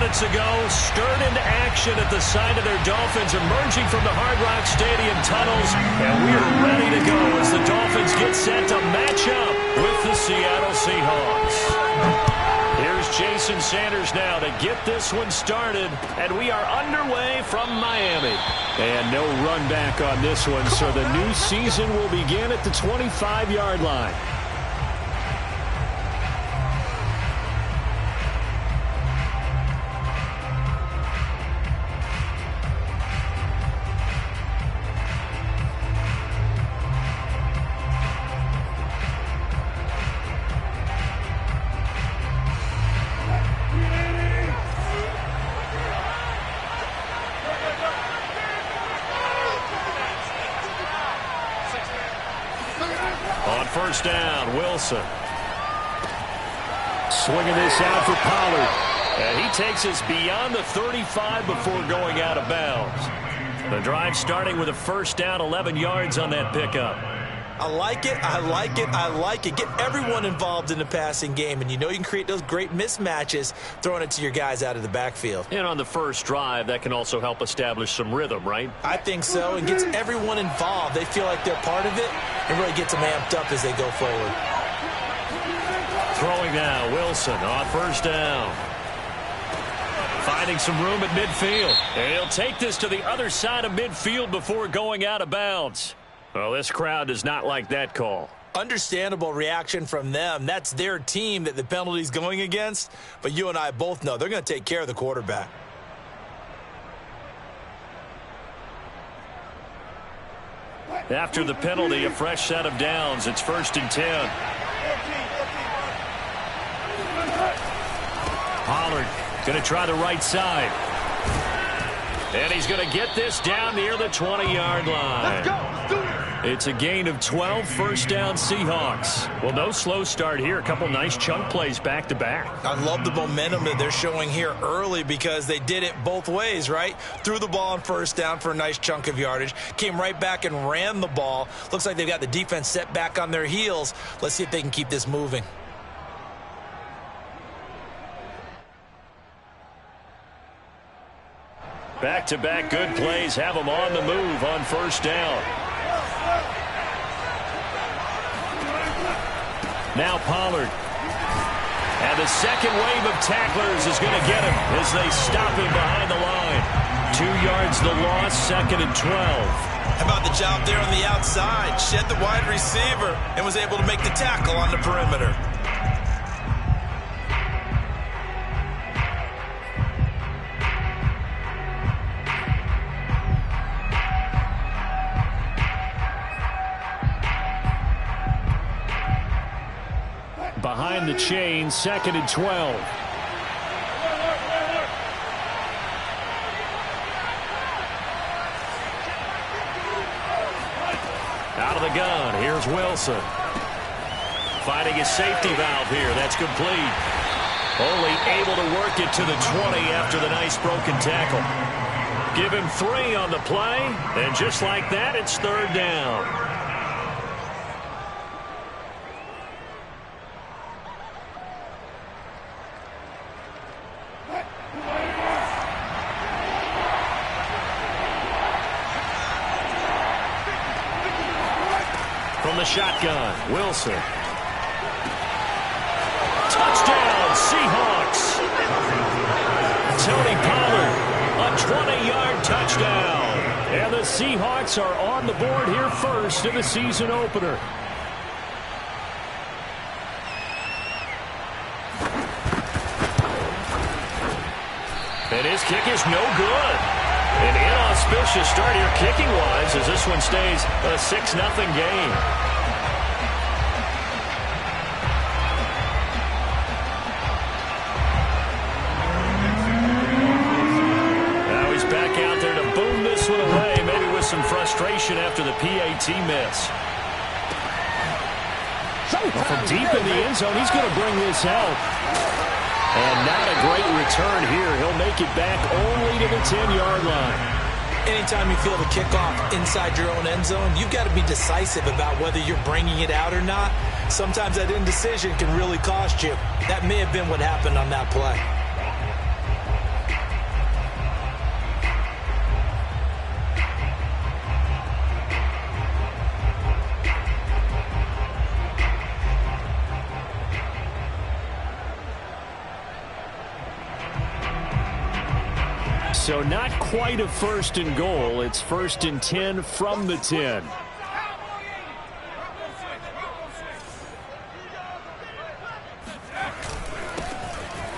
minutes ago, stirred into action at the side of their Dolphins emerging from the Hard Rock Stadium tunnels. And we are ready to go as the Dolphins get set to match up with the Seattle Seahawks. Here's Jason Sanders now to get this one started. And we are underway from Miami. And no run back on this one, so the new season will begin at the 25-yard line. First down, Wilson. Swinging this out for Pollard. And he takes us beyond the 35 before going out of bounds. The drive starting with a first down, 11 yards on that pickup. I like it, I like it, I like it. Get everyone involved in the passing game, and you know you can create those great mismatches throwing it to your guys out of the backfield. And on the first drive, that can also help establish some rhythm, right? I think so, and gets everyone involved. They feel like they're part of it and really gets them amped up as they go forward. Throwing now, Wilson on first down. Finding some room at midfield. And he'll take this to the other side of midfield before going out of bounds. Well, this crowd does not like that call. Understandable reaction from them. That's their team that the penalty's going against. But you and I both know they're going to take care of the quarterback. After the penalty, a fresh set of downs. It's 1st and 10. Pollard going to try the right side. And he's going to get this down near the 20-yard line. Let's go. Let's do it. It's a gain of 12, first down Seahawks. Well, no slow start here. A couple nice chunk plays back-to-back. I love the momentum that they're showing here early because they did it both ways, right? Threw the ball on first down for a nice chunk of yardage. Came right back and ran the ball. Looks like they've got the defense set back on their heels. Let's see if they can keep this moving. Back-to-back good plays have them on the move on first down. Now Pollard. And the second wave of tacklers is going to get him as they stop him behind the line. 2 yards the loss, 2nd and 12. How about the job there on the outside? Shed the wide receiver and was able to make the tackle on the perimeter. Behind the chain, 2nd and 12. Out of the gun, here's Wilson. Finding his safety valve here, that's complete. Only able to work it to the 20 after the nice broken tackle. Give him 3 on the play, and just like that, it's 3rd down. From the shotgun, Wilson. Touchdown, Seahawks. Tony Pollard, a 20-yard touchdown. And the Seahawks are on the board here first in the season opener. And his kick is no good. An inauspicious start here kicking-wise as this one stays a 6-0 game. Now he's back out there to boom this one away, maybe with some frustration after the PAT miss. Well, from deep in the end zone, he's going to bring this out. And not a great return here. He'll make it back only to the 10-yard line. Anytime you feel the kickoff inside your own end zone, you've got to be decisive about whether you're bringing it out or not. Sometimes that indecision can really cost you. That may have been what happened on that play. So not quite a 1st and goal. It's 1st and 10 from the 10.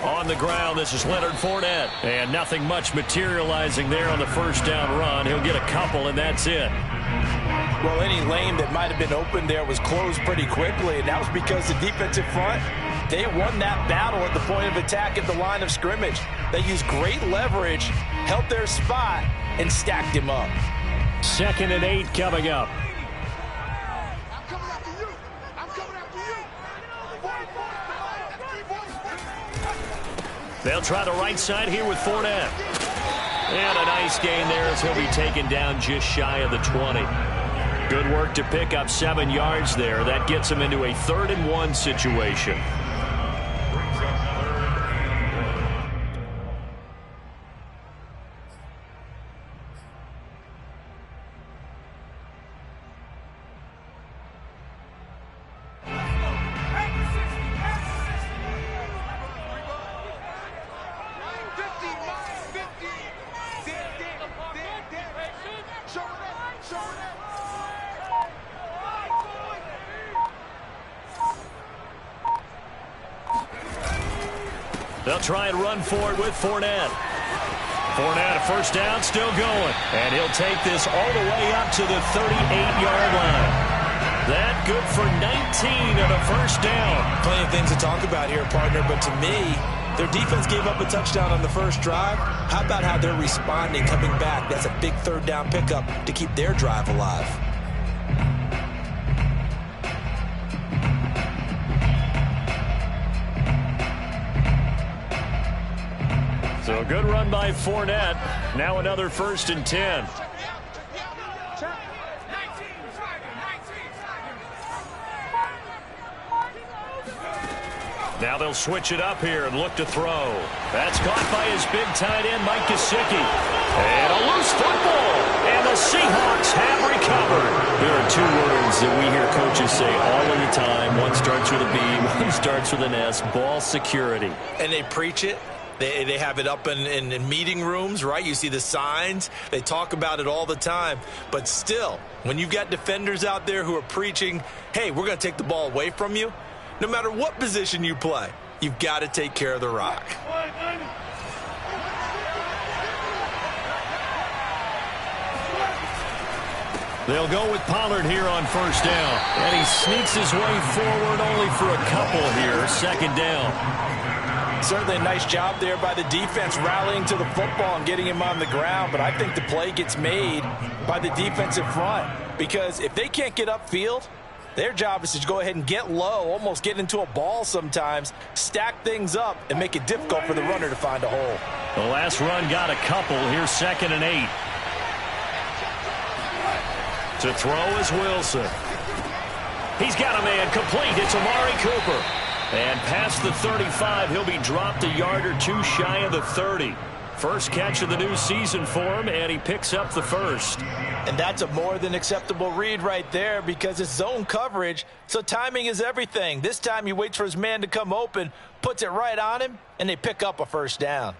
On the ground, this is Leonard Fournette. And nothing much materializing there on the 1st down run. He'll get a couple, and that's it. Well, any lane that might have been open there was closed pretty quickly, and that was because the defensive front, they won that battle at the point of attack at the line of scrimmage. They used great leverage, held their spot, and stacked him up. 2nd and 8 coming up. They'll try the right side here with Fournette. And a nice gain there as he'll be taken down just shy of the 20. Good work to pick up 7 yards there. That gets him into a 3rd and 1 situation. They'll try and run for it with Fournette. Fournette, a 1st down, still going. And he'll take this all the way up to the 38-yard line. That good for 19 and a 1st down. Plenty of things to talk about here, partner, but to me, their defense gave up a touchdown on the 1st drive. How about how they're responding, coming back? That's a big 3rd down pickup to keep their drive alive. So a good run by Fournette. Now another 1st and 10. Now they'll switch it up here and look to throw. That's caught by his big tight end, Mike Gesicki. And a loose football. And the Seahawks have recovered. There are 2 words that we hear coaches say all of the time. One starts with a B, one starts with an S. Ball security. And they preach it. They have it up in meeting rooms, right? You see the signs. They talk about it all the time. But still, when you've got defenders out there who are preaching, hey, we're going to take the ball away from you, no matter what position you play, you've got to take care of the rock. They'll go with Pollard here on 1st down. And he sneaks his way forward only for a couple here. 2nd down. Certainly a nice job there by the defense rallying to the football and getting him on the ground, but I think the play gets made by the defensive front because if they can't get upfield, their job is to go ahead and get low, almost get into a ball sometimes, stack things up, and make it difficult for the runner to find a hole. The last run got a couple. Here's 2nd and 8. To throw is Wilson. He's got a man complete. It's Amari Cooper. And past the 35, he'll be dropped a yard or 2 shy of the 30. First catch of the new season for him, and he picks up the 1st. And that's a more than acceptable read right there because it's zone coverage, so timing is everything. This time he waits for his man to come open, puts it right on him, and they pick up a 1st down.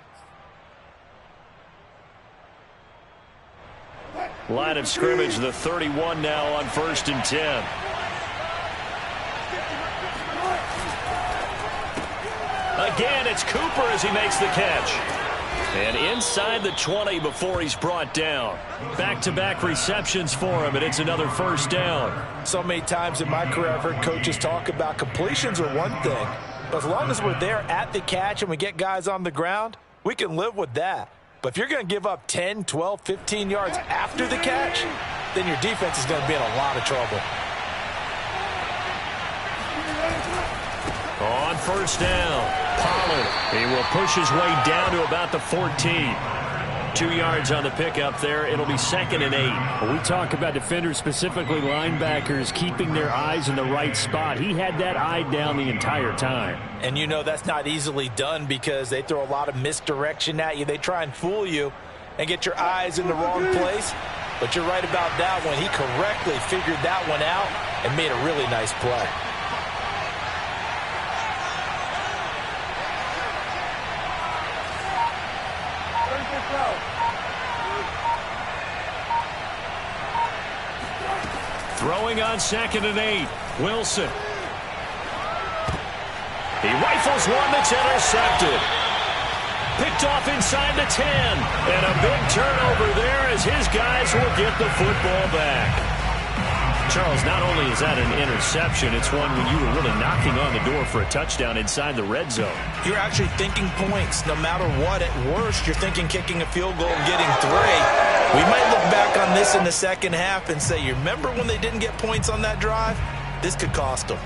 Line of scrimmage, the 31 now on 1st and 10. Again, it's Cooper as he makes the catch. And inside the 20 before he's brought down. Back-to-back receptions for him, and it's another 1st down. So many times in my career I've heard coaches talk about completions are one thing, but as long as we're there at the catch and we get guys on the ground, we can live with that. But if you're going to give up 10, 12, 15 yards after the catch, then your defense is going to be in a lot of trouble. On 1st down, Pollard. He will push his way down to about the 14. 2 yards on the pickup there. It'll be 2nd and 8. When we talk about defenders, specifically linebackers, keeping their eyes in the right spot. He had that eye down the entire time. And you know that's not easily done because they throw a lot of misdirection at you. They try and fool you and get your eyes in the wrong place. But you're right about that one. He correctly figured that one out and made a really nice play. Throwing on 2nd and 8. Wilson. He rifles one that's intercepted. Picked off inside the 10. And a big turnover there as his guys will get the football back. Charles, not only is that an interception, it's one when you were really knocking on the door for a touchdown inside the red zone. You're actually thinking points. No matter what, at worst, you're thinking kicking a field goal and getting 3. We might look back on this in the second half and say, you remember when they didn't get points on that drive? This could cost them.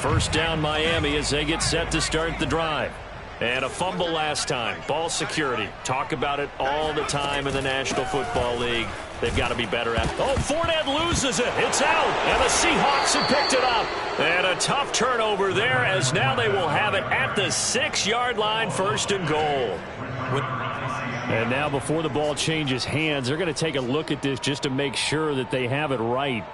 First down Miami as they get set to start the drive. And a fumble last time. Ball security. Talk about it all the time in the National Football League. They've got to be better at it. Oh, Fournette loses it. It's out. And the Seahawks have picked it up. And a tough turnover there as now they will have it at the 6-yard line, 1st and goal. And now before the ball changes hands, they're going to take a look at this just to make sure that they have it right.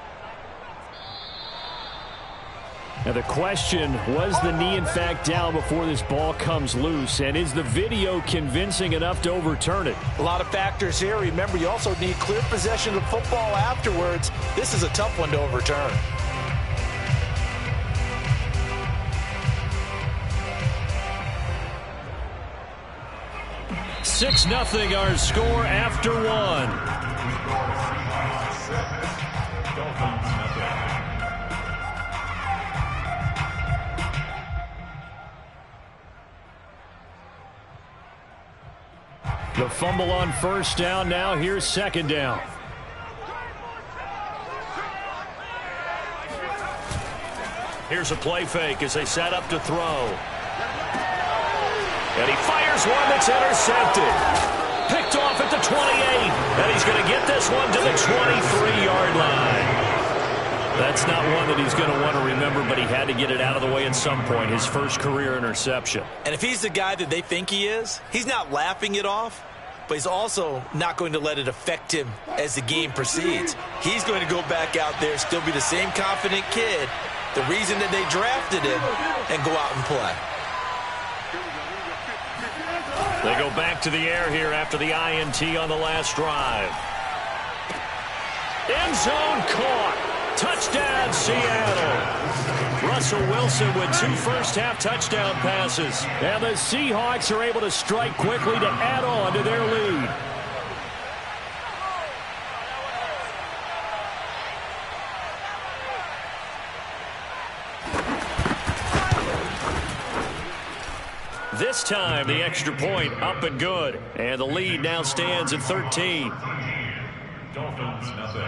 Now the question, was the knee in fact down before this ball comes loose? And is the video convincing enough to overturn it? A lot of factors here. Remember, you also need clear possession of football afterwards. This is a tough one to overturn. Six 0 our score after 1. The fumble on 1st down. Now here's 2nd down. Here's a play fake as they set up to throw. And he fires one that's intercepted. Picked off at the 28. And he's going to get this one to the 23-yard line. That's not one that he's going to want to remember, but he had to get it out of the way at some point. His first career interception. And if he's the guy that they think he is, he's not laughing it off, but he's also not going to let it affect him as the game proceeds. He's going to go back out there, still be the same confident kid, the reason that they drafted him, and go out and play. They go back to the air here after the INT on the last drive. End zone caught. Touchdown, Seattle. Russell Wilson with 2 first-half touchdown passes. And the Seahawks are able to strike quickly to add on to their lead. This time, the extra point up and good. And the lead now stands at 13. Dolphins, nothing.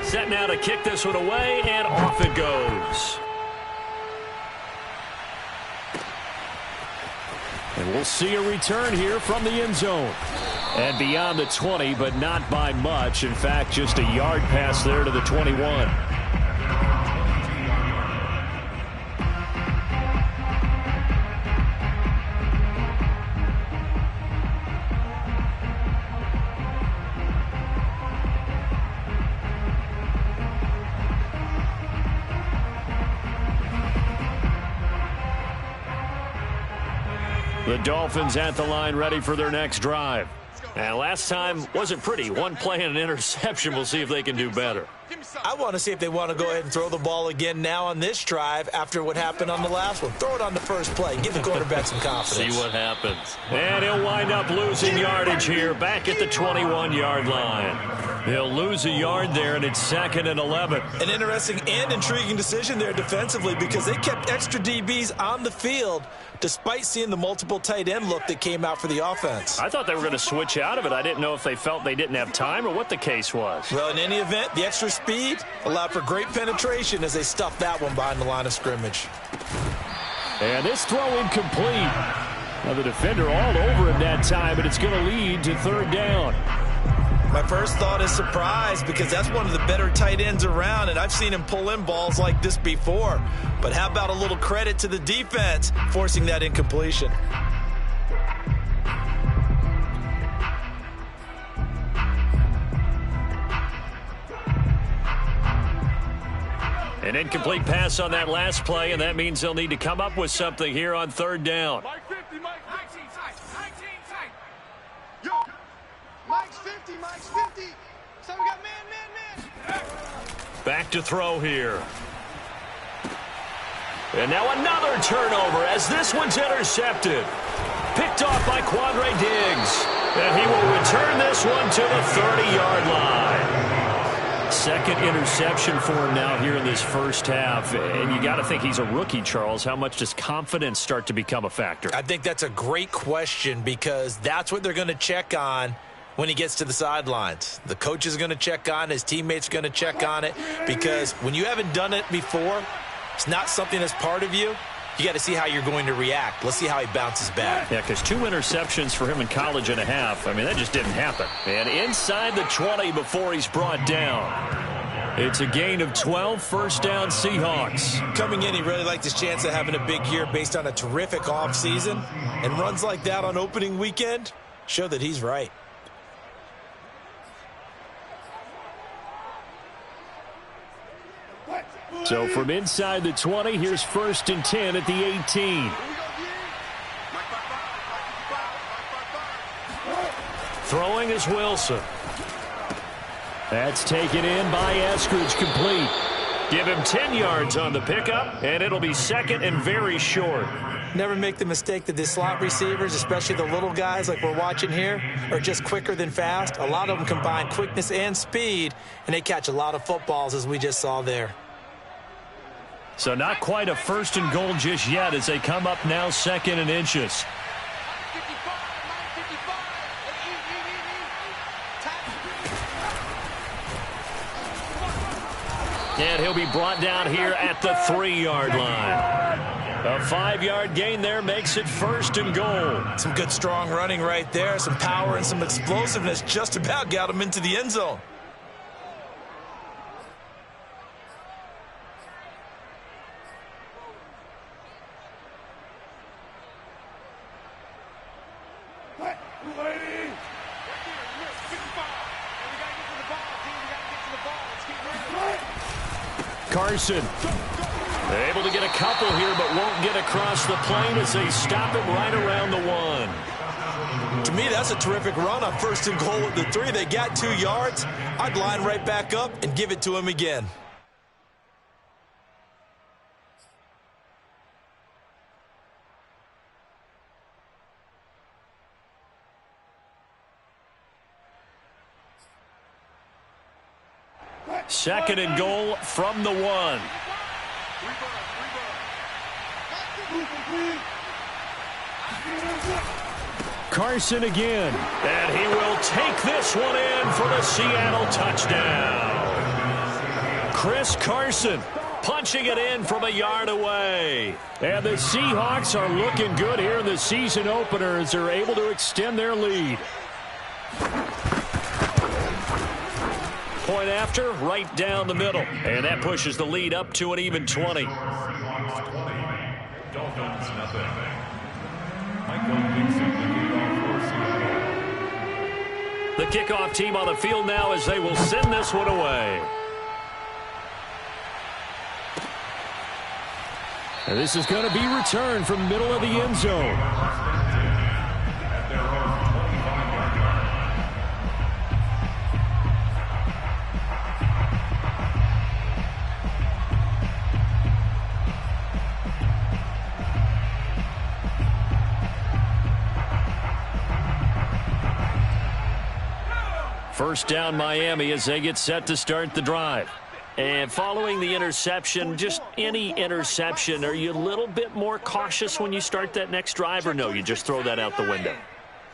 Set now to kick this one away, and off it goes. And we'll see a return here from the end zone. And beyond the 20, but not by much. In fact, just a yard pass there to the 21. The Dolphins at the line ready for their next drive. And last time wasn't pretty. One play and an interception. We'll see if they can do better. I want to see if they want to go ahead and throw the ball again now on this drive after what happened on the last one. Throw it on the first play. Give the quarterback some confidence. See what happens. And he'll wind up losing yardage here back at the 21-yard line. He'll lose a yard there, and it's 2nd and 11. An interesting and intriguing decision there defensively because they kept extra DBs on the field despite seeing the multiple tight end look that came out for the offense. I thought they were going to switch out of it. I didn't know if they felt they didn't have time or what the case was. Well, in any event, the extra speed allowed for great penetration as they stuffed that one behind the line of scrimmage. And this throw incomplete. Now the defender all over him that time, but it's going to lead to 3rd down. My first thought is surprise because that's one of the better tight ends around, and I've seen him pull in balls like this before. But how about a little credit to the defense forcing that incompletion? An incomplete pass on that last play, and that means they'll need to come up with something here on third down. Mike 50, Mike 19 tight, 19 tight. Yo, Mike's 50, Mike's 50. So we got man. Back to throw here. And now another turnover as this one's intercepted. Picked off by Quandre Diggs. And he will return this one to the 30-yard line. Second interception for him now here in this first half. And you got to think he's a rookie, Charles. How much does confidence start to become a factor? I think that's a great question because that's what they're going to check on when he gets to the sidelines. The coach is going to check on, his teammates are going to check on it, because when you haven't done it before, it's not something that's part of you. You got to see how you're going to react. Let's see how he bounces back. Yeah, because 2 interceptions for him in college and a half. I mean, that just didn't happen. And inside the 20 before he's brought down. It's a gain of 12, first down Seahawks. Coming in, he really liked his chance of having a big year based on a terrific offseason. And runs like that on opening weekend show that he's right. So from inside the 20, here's 1st and 10 at the 18. Throwing is Wilson. That's taken in by Eskridge, complete. Give him 10 yards on the pickup, and it'll be second and very short. Never make the mistake that the slot receivers, especially the little guys like we're watching here, are just quicker than fast. A lot of them combine quickness and speed, and they catch a lot of footballs, as we just saw there. So not quite a 1st and goal just yet as they come up now 2nd and inches. And he'll be brought down here at the 3-yard line. A 5-yard gain there makes it 1st and goal. Some good strong running right there. Some power and some explosiveness just about got him into the end zone. Carson able to get a couple here, but won't get across the plane as they stop it right around the 1. To me, that's a terrific run on 1st and goal at the 3. They got 2 yards. I'd line right back up and give it to him again. Second and goal from the 1. Carson again. And he will take this one in for the Seattle touchdown. Chris Carson punching it in from a yard away. And the Seahawks are looking good here in the season opener as they're able to extend their lead. Point after, right down the middle. And that pushes the lead up to an even 20. Dolphins, nothing. Michael Dixon, The kickoff team on the field now as they will send this one away. And this is going to be returned from the middle of the end zone. at their own 25-yard line. First down Miami as they get set to start the drive. And following the interception, just any interception, are you a little bit more cautious when you start that next drive, or no, you just throw that out the window?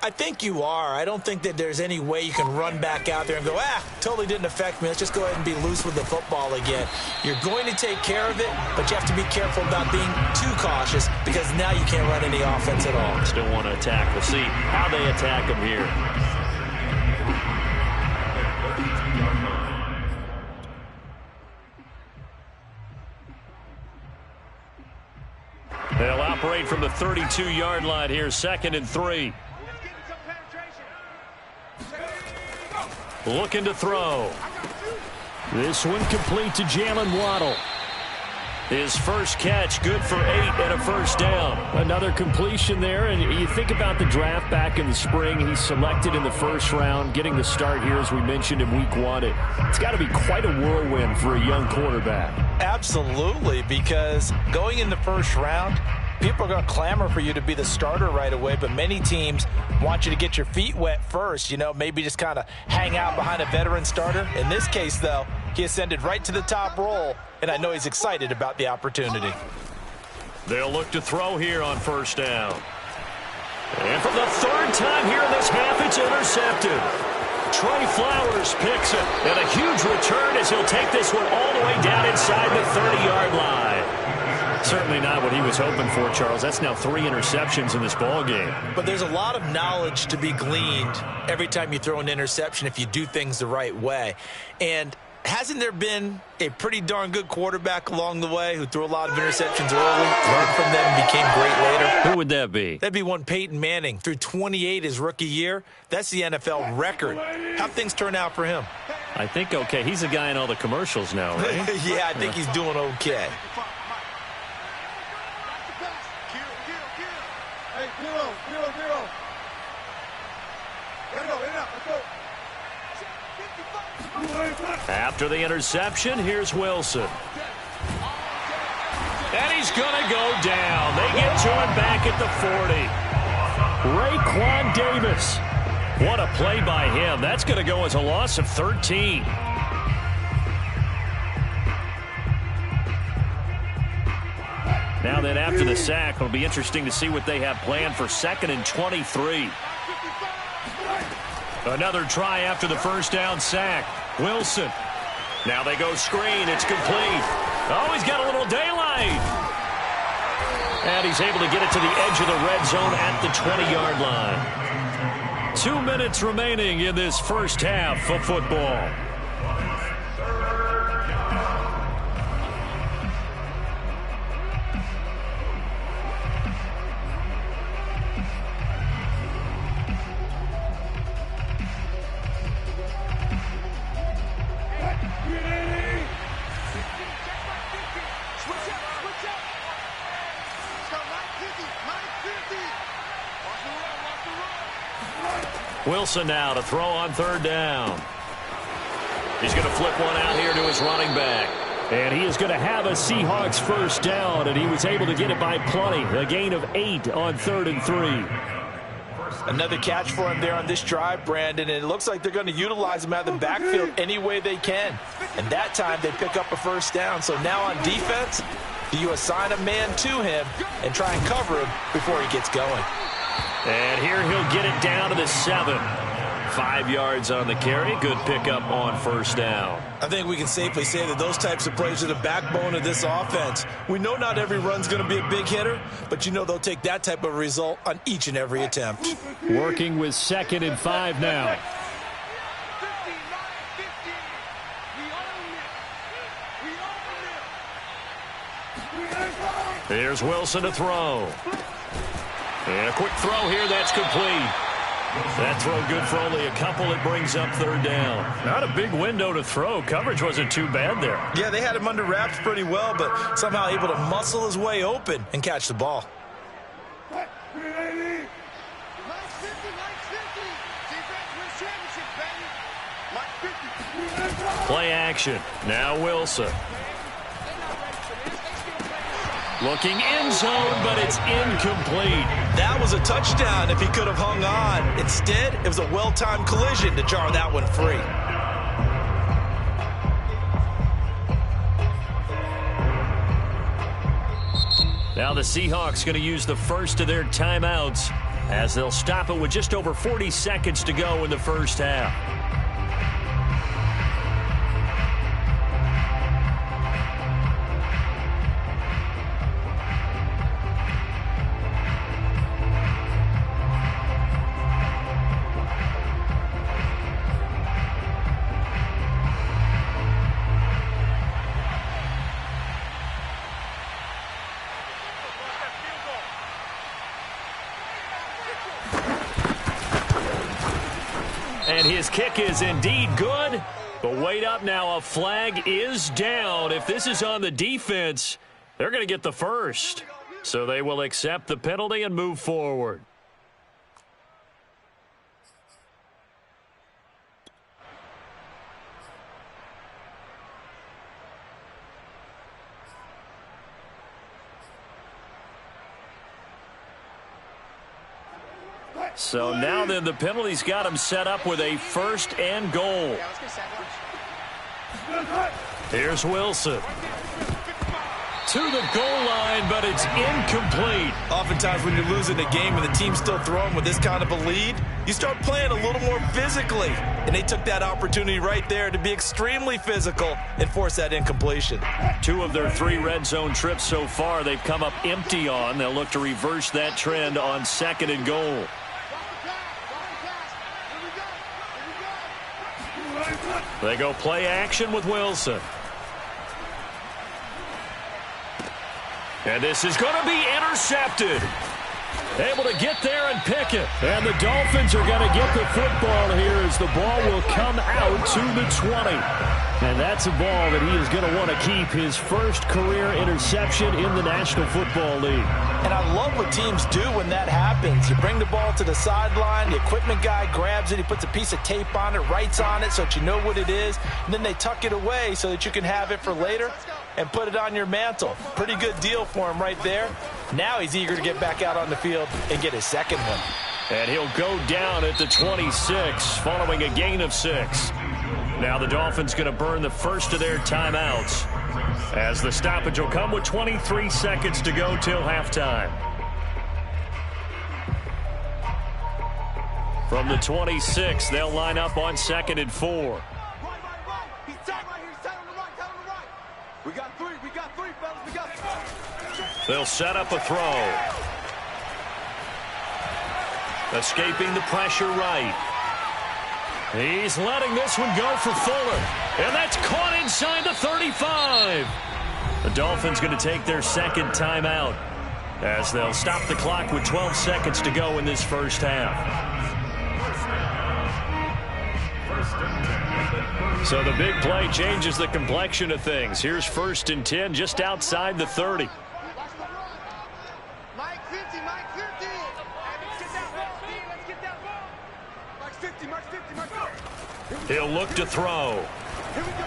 I think you are. I don't think that there's any way you can run back out there and go, totally didn't affect me. Let's just go ahead and be loose with the football again. You're going to take care of it, but you have to be careful about being too cautious because now you can't run any offense at all. Still want to attack. We'll see how they attack them here. They'll operate from the 32-yard line here, 2nd and 3. Looking to throw. This one complete to Jalen Waddle. His first catch, good for 8 and a first down. Another completion there, and you think about the draft back in the spring. He's selected in the first round, getting the start here, as we mentioned, in week 1. It's got to be quite a whirlwind for a young quarterback. Absolutely, because going in the first round, people are going to clamor for you to be the starter right away, but many teams want you to get your feet wet first, you know, maybe just kind of hang out behind a veteran starter. In this case, though, he ascended right to the top role, and I know he's excited about the opportunity. They'll look to throw here on first down. And for the third time here in this half, it's intercepted. Trey Flowers picks it, and a huge return as he'll take this one all the way down inside the 30-yard line. Certainly not what he was hoping for, Charles. That's now 3 interceptions in this ball game. But there's a lot of knowledge to be gleaned every time you throw an interception if you do things the right way. And hasn't there been a pretty darn good quarterback along the way who threw a lot of interceptions early, learned from them, and became great later? Who would that be? That'd be one Peyton Manning. Threw 28 his rookie year. That's the NFL record. How'd things turn out for him? I think okay. He's a guy in all the commercials now, right? Yeah, I think he's doing okay. After the interception, here's Wilson. And he's going to go down. They get to him back at the 40. Raekwon Davis. What a play by him. That's going to go as a loss of 13. Now then, after the sack, it'll be interesting to see what they have planned for 2nd and 23. Another try after the first down sack. Wilson. Now they go screen. It's complete. Oh, he's got a little daylight. And he's able to get it to the edge of the red zone at the 20-yard line. 2 minutes remaining in this first half of football. Wilson now to throw on 3rd down. He's going to flip one out here to his running back. And he is going to have a Seahawks first down, and he was able to get it by plenty. A gain of 8 on 3rd and 3. Another catch for him there on this drive, Brandon, and it looks like they're going to utilize him out of the backfield any way they can. And that time they pick up a first down. So now on defense, do you assign a man to him and try and cover him before he gets going? And here he'll get it down to the 7. 5 yards on the carry. Good pickup on first down. I think we can safely say that those types of plays are the backbone of this offense. We know not every run's going to be a big hitter, but you know they'll take that type of result on each and every attempt. Working with 2nd and 5 now. Here's Wilson to throw. And a quick throw here, that's complete. That throw good for only a couple. It brings up 3rd down. Not a big window to throw. Coverage wasn't too bad there. Yeah, they had him under wraps pretty well, but somehow able to muscle his way open and catch the ball. Play action. Now Wilson. Looking end zone, but it's incomplete. That was a touchdown if he could have hung on. Instead, it was a well-timed collision to jar that one free. Now the Seahawks going to use the first of their timeouts as they'll stop it with just over 40 seconds to go in the first half. And his kick is indeed good. But wait up now. A flag is down. If this is on the defense, They're going to get the first. So they will accept the penalty and move forward. So now then the penalty's got him set up with a first and goal. Here's Wilson. To the goal line, but it's incomplete. Oftentimes when you're losing a game and the team's still throwing with this kind of a lead, you start playing a little more physically. And they took that opportunity right there to be extremely physical and force that incompletion. 2 of their 3 red zone trips so far they've come up empty on. They'll look to reverse that trend on 2nd and goal. They go play action with Wilson. And this is going to be intercepted. Able to get there and pick it. And the Dolphins are going to get the football here as the ball will come out to the 20. And that's a ball that he is going to want to keep, his first career interception in the National Football League. And I love what teams do when that happens. You bring the ball to the sideline, the equipment guy grabs it, he puts a piece of tape on it, writes on it so that you know what it is, and then they tuck it away so that you can have it for later and put it on your mantle. Pretty good deal for him right there. Now he's eager to get back out on the field and get his second one. And he'll go down at the 26 following a gain of 6. Now the Dolphins going to burn the first of their timeouts as the stoppage will come with 23 seconds to go till halftime. From the 26, they'll line up on 2nd and 4. He's tight right here. He's tight on the right. Tight on the right. We got 3. We got 3, fellas. We got 3. They'll set up a throw. Escaping the pressure right. He's letting this one go for Fuller. And that's caught inside the 35. The Dolphins going to take their second timeout as they'll stop the clock with 12 seconds to go in this first half. So the big play changes the complexion of things. Here's 1st and 10 just outside the 30. Mike 50, Mike 50. Let's get that ball, Steve. Let's get that ball. Mike 50, Mike 50, Mike 50. He'll look to throw. Here we go.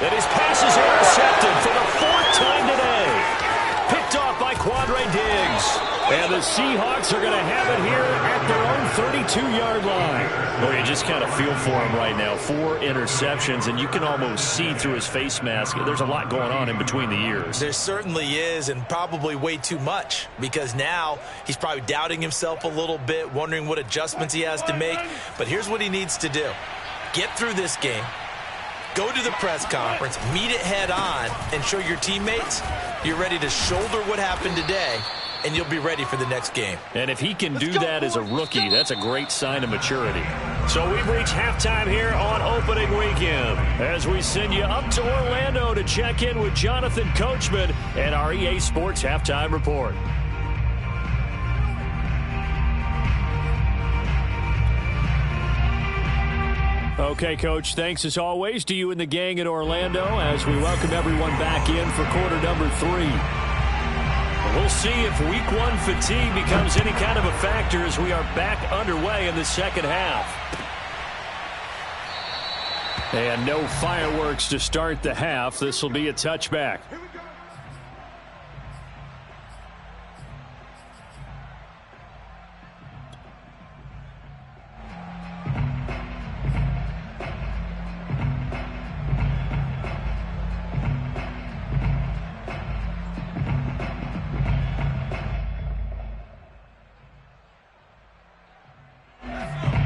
And his pass is intercepted for the 4th time today. Picked off by Quandre Diggs. And the Seahawks are going to have it here at their own 32-yard line. Well, you just kind of feel for him right now. 4 interceptions, and you can almost see through his face mask. There's a lot going on in between the ears. There certainly is, and probably way too much, because now he's probably doubting himself a little bit, wondering what adjustments he has to make. But here's what he needs to do. Get through this game. Go to the press conference, meet it head on, and show your teammates you're ready to shoulder what happened today, and you'll be ready for the next game. And if he can do that as a rookie, that's a great sign of maturity. So we've reached halftime here on opening weekend as we send you up to Orlando to check in with Jonathan Coachman and our EA Sports Halftime Report. Okay, Coach, thanks as always to you and the gang in Orlando as we welcome everyone back in for quarter number 3. We'll see if week 1 fatigue becomes any kind of a factor as we are back underway in the second half. And no fireworks to start the half. This will be a touchback.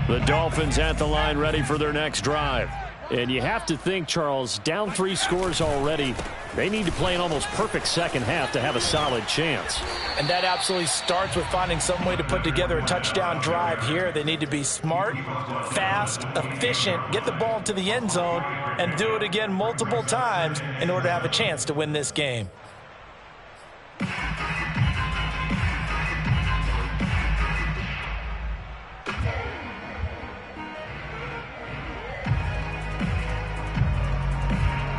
The Dolphins at the line ready for their next drive. And you have to think, Charles, down 3 scores already. They need to play an almost perfect second half to have a solid chance. And that absolutely starts with finding some way to put together a touchdown drive here. They need to be smart, fast, efficient, get the ball to the end zone, and do it again multiple times in order to have a chance to win this game.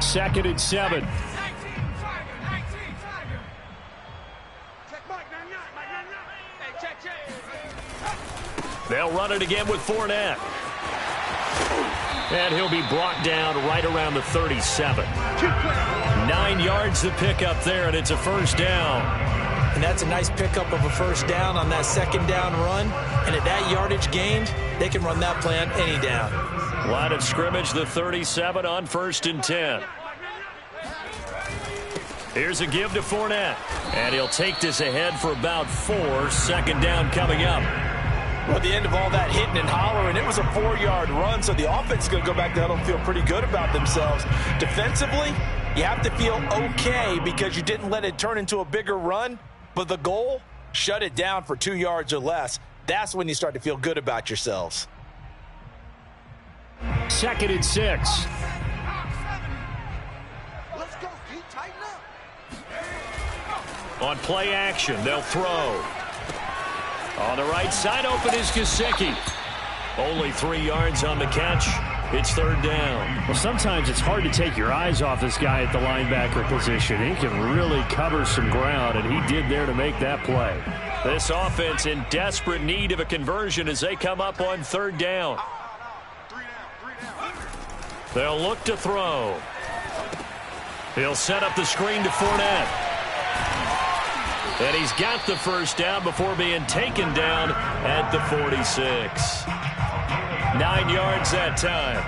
Second and 7. They'll run it again with Fournette. And he'll be brought down right around the 37. 9 yards to pick up there, and it's a first down. And that's a nice pickup of a first down on that second down run. And at that yardage gained, they can run that play on any down. Line of scrimmage, the 37 on 1st and 10. Here's a give to Fournette. And he'll take this ahead for about 4. Second down coming up. Well, at the end of all that hitting and hollering, it was a 4-yard run, so the offense is going to go back to huddle and feel pretty good about themselves. Defensively, you have to feel okay because you didn't let it turn into a bigger run, but the goal, shut it down for 2 yards or less. That's when you start to feel good about yourselves. 2nd and 6. Let's go, Pete. Tighten up. On play action, they'll throw. On the right side, open is Gesicki. Only 3 yards on the catch. It's 3rd down. Well, sometimes it's hard to take your eyes off this guy at the linebacker position. He can really cover some ground, and he did there to make that play. This offense in desperate need of a conversion as they come up on 3rd down. 3 down. They'll look to throw. He'll set up the screen to Fournette. And he's got the first down before being taken down at the 46. 9 yards that time.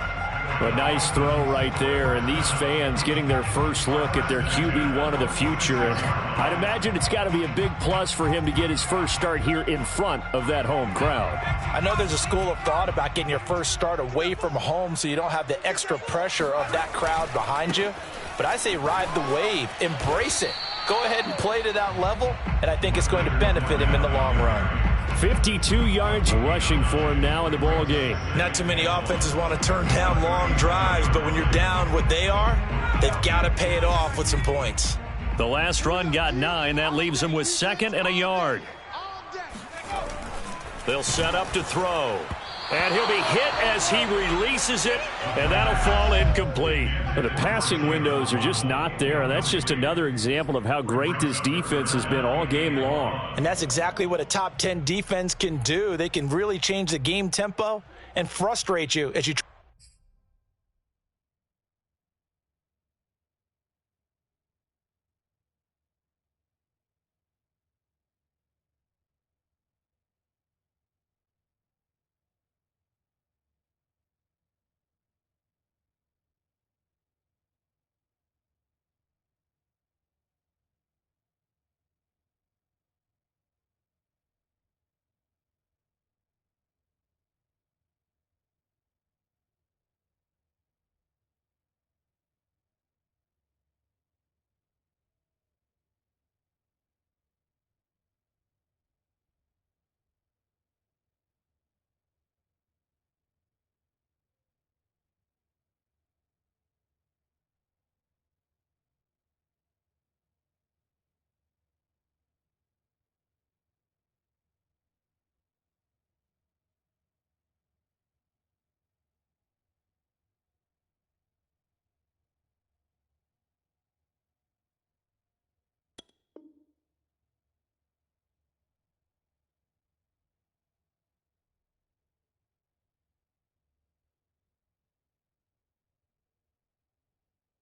A nice throw right there, and these fans getting their first look at their QB1 of the future. And I'd imagine it's got to be a big plus for him to get his first start here in front of that home crowd. I know there's a school of thought about getting your first start away from home so you don't have the extra pressure of that crowd behind you. But I say ride the wave. Embrace it. Go ahead and play to that level, and I think it's going to benefit him in the long run. 52 yards rushing for him now in the ball game. Not too many offenses want to turn down long drives, but when you're down what they are, they've got to pay it off with some points. The last run got 9. That leaves them with 2nd and a yard. They'll set up to throw. And he'll be hit as he releases it, and that'll fall incomplete. But the passing windows are just not there, and that's just another example of how great this defense has been all game long. And that's exactly what a top 10 defense can do. They can really change the game tempo and frustrate you as you try.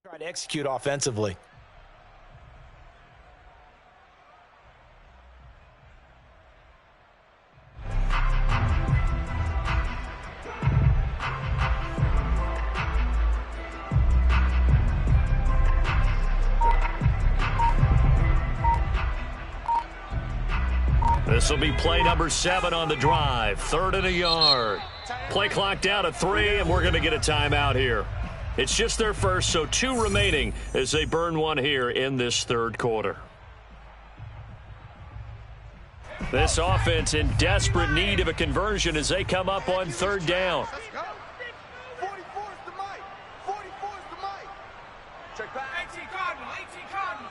Try to execute offensively. This will be play number 7 on the drive. 3rd and a yard. Play clock down to 3, and we're going to get a timeout here. It's just their first, so 2 remaining as they burn one here in this 3rd quarter. This offense in desperate need of a conversion as they come up on 3rd down. Let's go. 44 is the mic. 44 is the mic. Check back. 18 Cardinal. 18 Cardinal.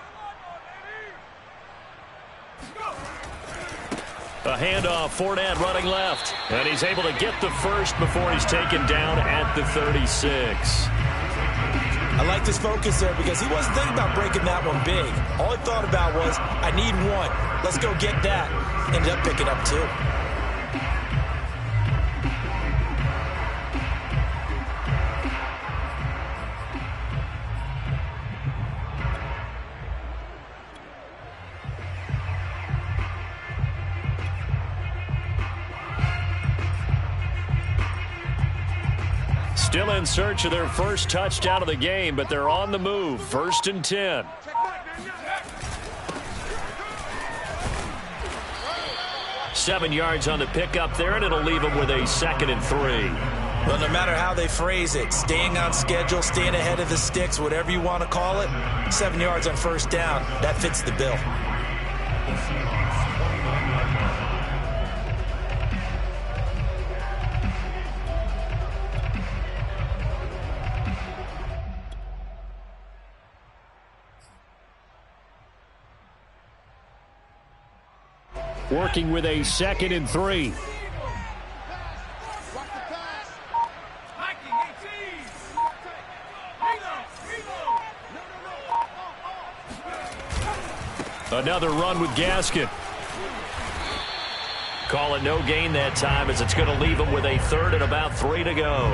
A handoff, Fournette running left. And he's able to get the first before he's taken down at the 36. I like his focus there because he wasn't thinking about breaking that one big. All he thought about was, I need 1. Let's go get that. Ended up picking up 2. Still in search of their first touchdown of the game, but they're on the move. 1st and 10. 7 yards on the pickup there, and it'll leave them with a 2nd and 3. Well, no matter how they phrase it, staying on schedule, staying ahead of the sticks, whatever you want to call it, 7 yards on 1st down, that fits the bill. Working with a 2nd and 3. Another run with Gaskin. Call it no gain that time, as it's going to leave them with a 3rd and about 3 to go.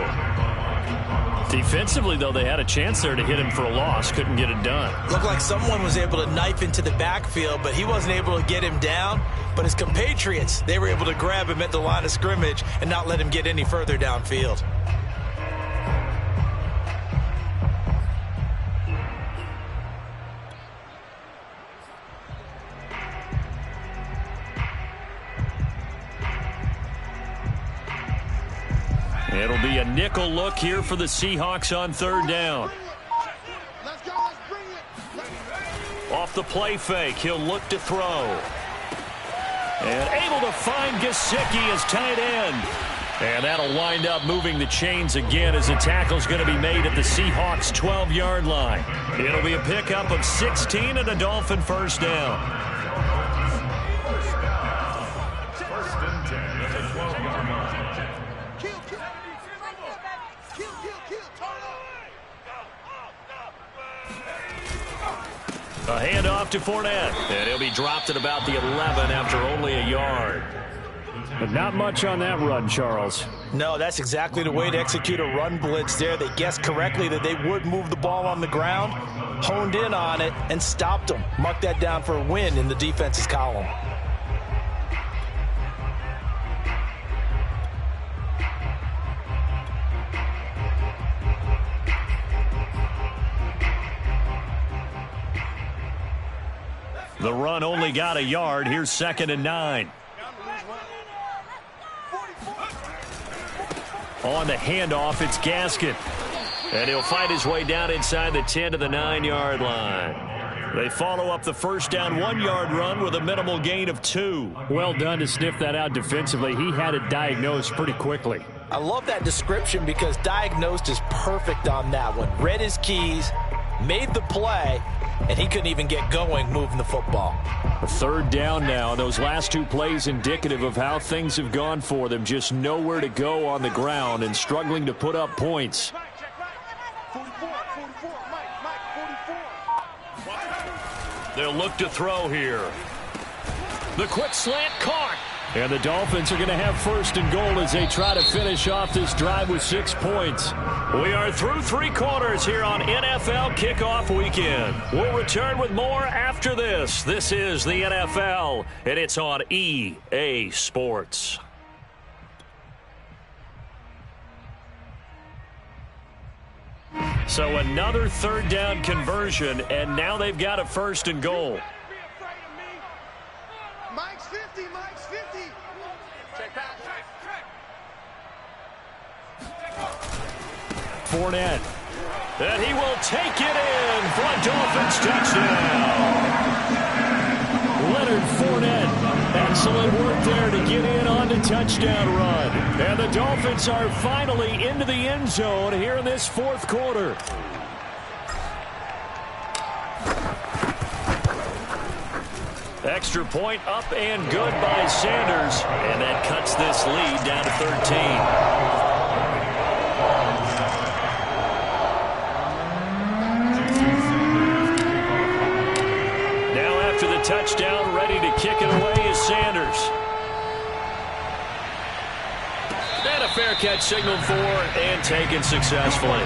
Defensively, though, they had a chance there to hit him for a loss. Couldn't get it done. Looked like someone was able to knife into the backfield, but he wasn't able to get him down. But his compatriots, they were able to grab him at the line of scrimmage and not let him get any further downfield. It'll be a nickel look here for the Seahawks on 3rd down. Let's go, let's bring it. Off the play fake, he'll look to throw. And able to find Gesicki as tight end. And that'll wind up moving the chains again, as the tackle's going to be made at the Seahawks' 12-yard line. It'll be a pickup of 16 and a Dolphin 1st down. 1st and 10 at the 12-yard line. A handoff to Fournette, and he'll be dropped at about the 11 after only a yard. But not much on that run, Charles. No, that's exactly the way to execute a run blitz there. They guessed correctly that they would move the ball on the ground, honed in on it, and stopped them. Mark that down for a win in the defense's column. The run only got a yard. Here's 2nd and 9. On the handoff, it's Gaskin. And he'll fight his way down inside the 10 to the 9-yard line. They follow up the 1st down 1-yard run with a minimal gain of 2. Well done to sniff that out defensively. He had it diagnosed pretty quickly. I love that description, because diagnosed is perfect on that one. Read his keys, made the play, and he couldn't even get going moving the football. A 3rd down now. Those last 2 plays indicative of how things have gone for them. Just nowhere to go on the ground and struggling to put up points. 44, Mike, 44. They'll look to throw here. The quick slant caught. And the Dolphins are going to have 1st and goal as they try to finish off this drive with 6 points. We are through 3 quarters here on NFL Kickoff Weekend. We'll return with more after this. This is the NFL, and it's on EA Sports. So another 3rd down conversion, and now they've got a 1st and goal. Mike's 50, Mike's 50. Check back. Fournette. And he will take it in for a Dolphins touchdown. Leonard Fournette. Excellent work there to get in on the touchdown run. And the Dolphins are finally into the end zone here in this 4th quarter. Extra point up and good by Sanders. And that cuts this lead down to 13. Touchdown, ready to kick it away is Sanders. And a fair catch signaled for and taken successfully.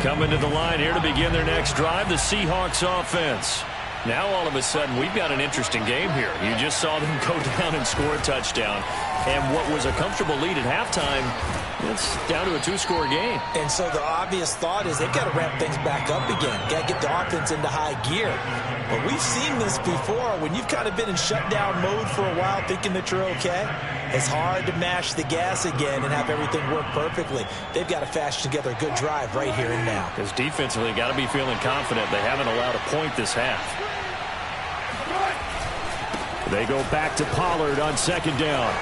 Coming to the line here to begin their next drive, the Seahawks offense. Now all of a sudden we've got an interesting game here. You just saw them go down and score a touchdown. And what was a comfortable lead at halftime, it's down to a two-score game. And so the obvious thought is they've got to ramp things back up again. Got to get the offense into high gear. But we've seen this before. When you've kind of been in shutdown mode for a while thinking that you're okay, it's hard to mash the gas again and have everything work perfectly. They've got to fashion together a good drive right here and now. Because defensively, got to be feeling confident. They haven't allowed a point this half. They go back to Pollard on second down.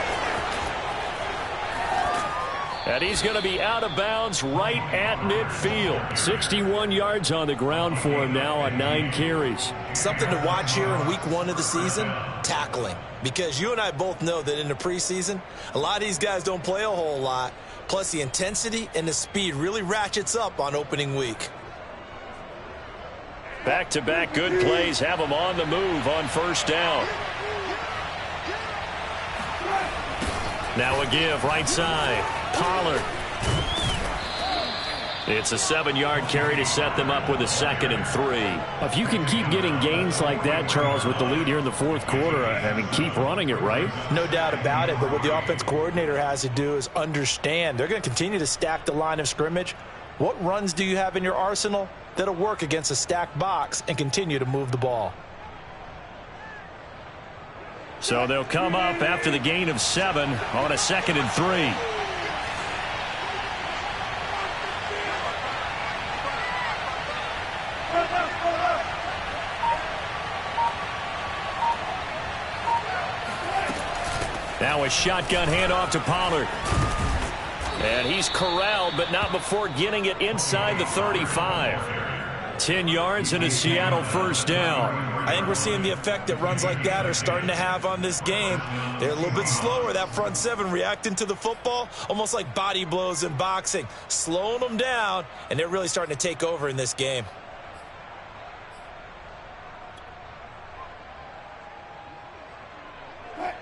And he's going to be out of bounds right at midfield. 61 yards on the ground for him now on 9 carries. Something to watch here in week 1 of the season, tackling. Because you and I both know that in the preseason, a lot of these guys don't play a whole lot. Plus the intensity and the speed really ratchets up on opening week. Back-to-back good plays have them on the move on first down. Now a give right side. Pollard. It's a 7-yard carry to set them up with a 2nd and 3. If you can keep getting gains like that, Charles, with the lead here in the fourth quarter, I mean, keep running it, right? No doubt about it, but what the offense coordinator has to do is understand. They're going to continue to stack the line of scrimmage. What runs do you have in your arsenal that'll work against a stacked box and continue to move the ball? So they'll come up after the gain of 7 on a 2nd and 3. Now a shotgun handoff to Pollard. And he's corralled, but not before getting it inside the 35. 10 yards and a Seattle first down. I think we're seeing the effect that runs like that are starting to have on this game. They're a little bit slower, that front 7, reacting to the football, almost like body blows in boxing, slowing them down, and they're really starting to take over in this game.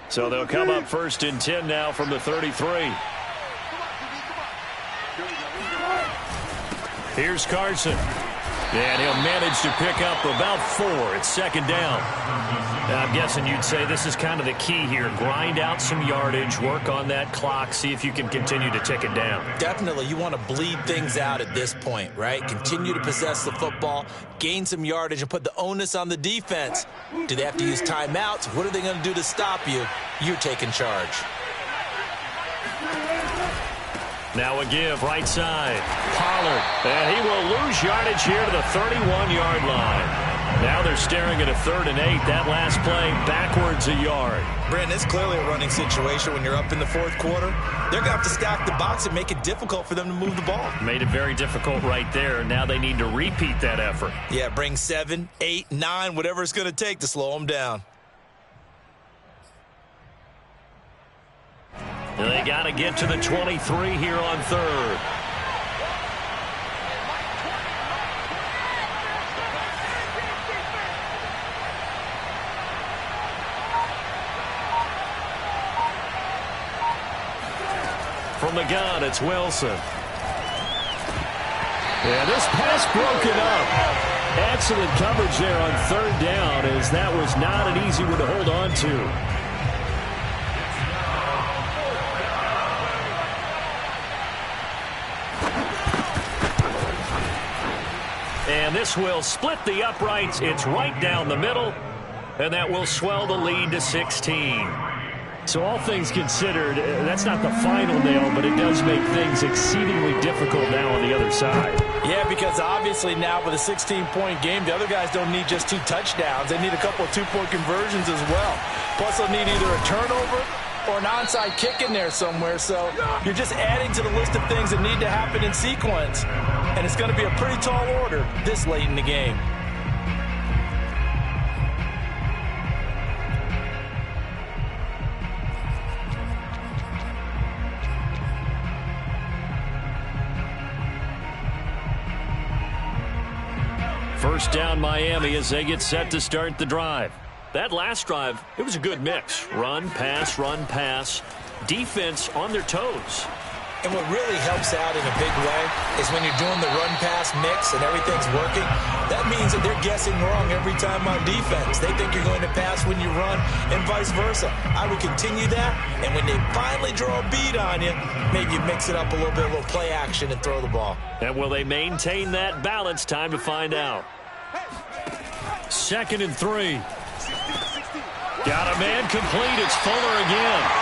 So they'll come up 1st and 10 now from the 33. Here's Carson. And he'll manage to pick up about 4. It's 2nd down. And I'm guessing you'd say this is kind of the key here. Grind out some yardage, work on that clock, see if you can continue to tick it down. Definitely. You want to bleed things out at this point, right? Continue to possess the football, gain some yardage, and put the onus on the defense. Do they have to use timeouts? What are they going to do to stop you? You're taking charge. Now a give right side. Pollard. And he will lose yardage here to the 31-yard line. Now they're staring at a 3rd and 8. That last play backwards a yard. Brandon, it's clearly a running situation when you're up in the 4th quarter. They're going to have to stack the box and make it difficult for them to move the ball. Made it very difficult right there. Now they need to repeat that effort. Yeah, bring 7, 8, 9, whatever it's going to take to slow them down. They got to get to the 23 here on 3rd. From the gun, it's Wilson. Yeah, this pass broken up. Excellent coverage there on 3rd down, as that was not an easy one to hold on to. And this will split the uprights. It's right down the middle, and that will swell the lead to 16. So all things considered, that's not the final nail, but it does make things exceedingly difficult now on the other side. Yeah, because obviously now with a 16-point game, the other guys don't need just 2 touchdowns. They need a couple of 2-point conversions as well. Plus they'll need either a turnover or an onside kick in there somewhere. So you're just adding to the list of things that need to happen in sequence. And it's going to be a pretty tall order this late in the game. First down Miami as they get set to start the drive. That last drive, it was a good mix. Run, pass, defense on their toes. And what really helps out in a big way is when you're doing the run-pass mix and everything's working, that means that they're guessing wrong every time on defense. They think you're going to pass when you run and vice versa. I would continue that, and when they finally draw a beat on you, maybe you mix it up a little bit, a little play action, and throw the ball. And will they maintain that balance? Time to find out. 2nd and 3. Got a man complete. It's Fuller again.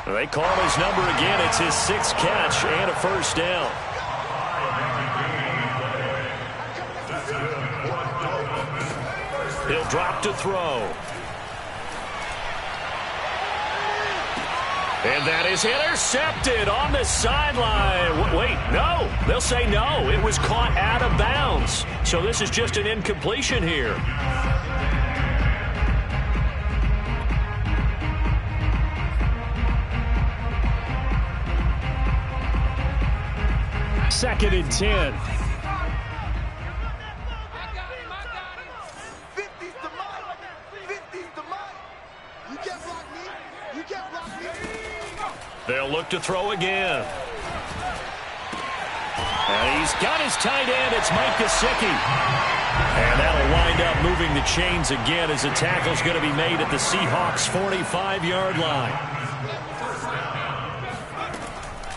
They call his number again. It's his 6th catch and a first down. He'll drop to throw. And that is intercepted on the sideline. Wait, no. They'll say no. It was caught out of bounds. So this is just an incompletion here. Second and 10. 50's the mic. 50's the mic. You can't block me. You can't block me. They'll look to throw again. And he's got his tight end. It's Mike Gesicki. And that'll wind up moving the chains again as the tackle's going to be made at the Seahawks' 45-yard line.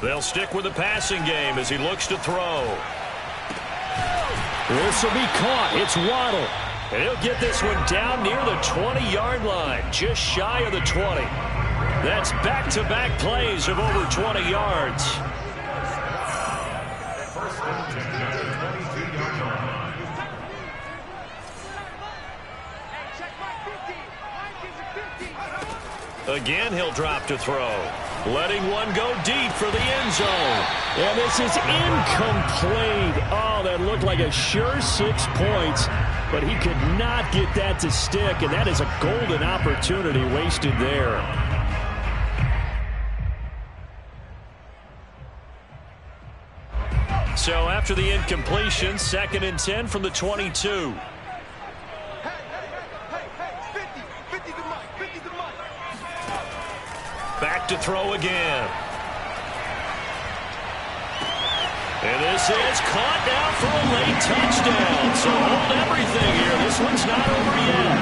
They'll stick with the passing game as he looks to throw. This will be caught. It's Waddle. And he'll get this one down near the 20-yard line, just shy of the 20. That's back-to-back plays of over 20 yards. Again, he'll drop to throw. Letting one go deep for the end zone. And this is incomplete. Oh, that looked like a sure 6 points, but he could not get that to stick, and that is a golden opportunity wasted there. So after the incompletion, 2nd and 10 from the 22. Back to throw again. And this is caught now for a late touchdown. So hold everything here. This one's not over yet.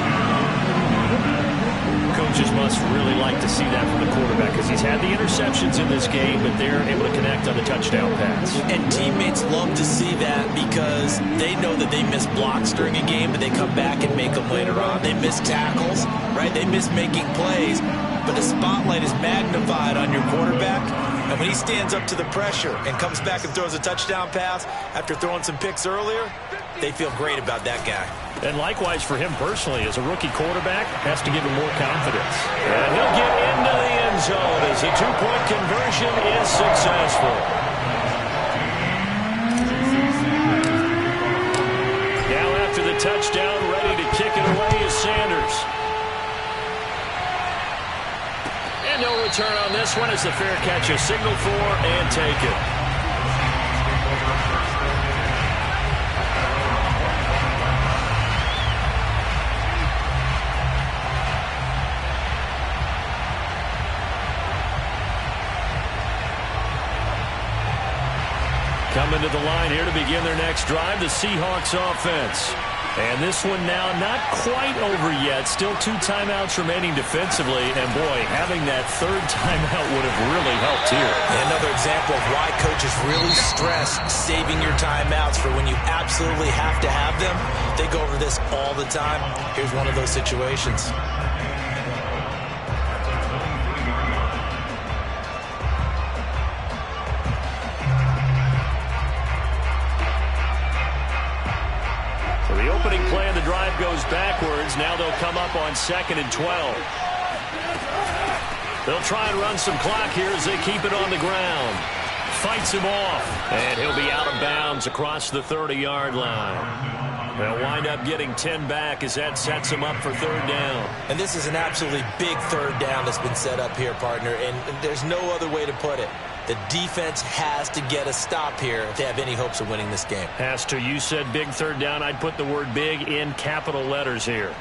Coaches must really like to see that from the quarterback because he's had the interceptions in this game, but they're able to connect on the touchdown pass. And teammates love to see that because they know that they miss blocks during a game, but they come back and make them later on. They miss tackles, right? They miss making plays. But the spotlight is magnified on your quarterback, and when he stands up to the pressure and comes back and throws a touchdown pass after throwing some picks earlier, they feel great about that guy. And likewise for him personally, as a rookie quarterback, has to give him more confidence. And he'll get into the end zone as the 2-point conversion is successful. Now after the touchdown, ready to kick it away is Sanders. No return on this one as the fair catch is signaled for and taken. Coming to the line here to begin their next drive, the Seahawks offense. And this one now not quite over yet. Still 2 timeouts remaining defensively. And, boy, having that 3rd timeout would have really helped here. Another example of why coaches really stress saving your timeouts for when you absolutely have to have them. They go over this all the time. Here's one of those situations. Opening play of the drive goes backwards. Now they'll come up on 2nd and 12. They'll try and run some clock here as they keep it on the ground. Fights him off. And he'll be out of bounds across the 30-yard line. They'll wind up getting 10 back as that sets him up for 3rd down. And this is an absolutely big 3rd down that's been set up here, partner. And there's no other way to put it. The defense has to get a stop here if they have any hopes of winning this game. Has to. You said big 3rd down. I'd put the word big in capital letters here.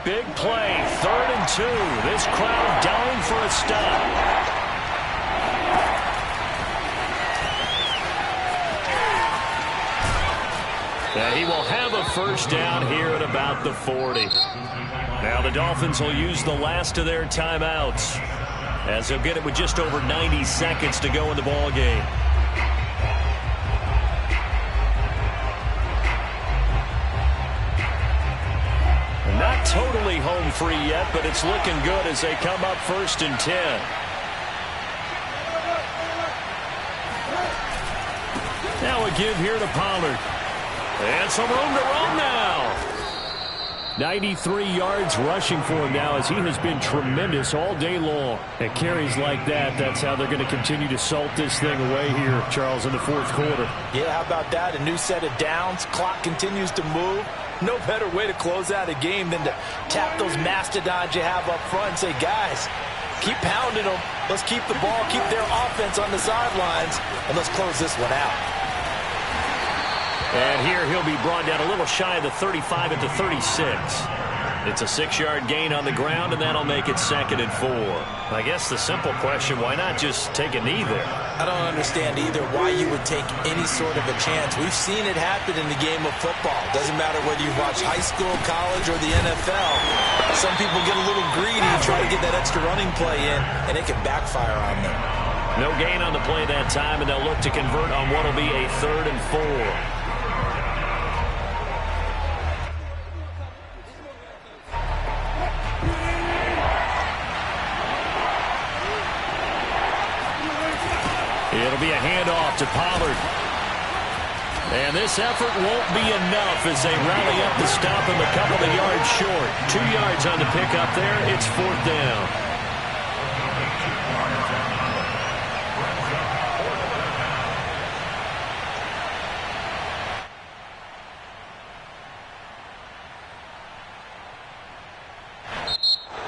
Big play, 3rd and 2. This crowd dying for a stop. And he will have a first down here at about the 40. Now the Dolphins will use the last of their timeouts, as they'll get it with just over 90 seconds to go in the ball game. Not totally home free yet, but it's looking good as they come up 1st and 10. Now a give here to Pollard. And some room to roam now. 93 yards rushing for him now, as he has been tremendous all day long. And carries like that, that's how they're going to continue to salt this thing away here, Charles, in the 4th quarter. Yeah, how about that? A new set of downs. Clock continues to move. No better way to close out a game than to tap those mastodons you have up front and say, guys, keep pounding them. Let's keep the ball, keep their offense on the sidelines, and let's close this one out. And here he'll be brought down a little shy of the 35 at the 36. It's a 6-yard gain on the ground, and that'll make it 2nd and 4. I guess the simple question, why not just take a knee there? I don't understand either why you would take any sort of a chance. We've seen it happen in the game of football. Doesn't matter whether you watch high school, college, or the NFL. Some people get a little greedy and try to get that extra running play in, and it can backfire on them. No gain on the play that time, and they'll look to convert on what will be a 3rd and 4. It'll be a handoff to Pollard. And this effort won't be enough as they rally up to stop him a couple of yards short. 2 yards on the pickup there. It's 4th down.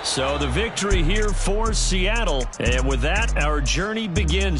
So the victory here for Seattle. And with that, our journey begins.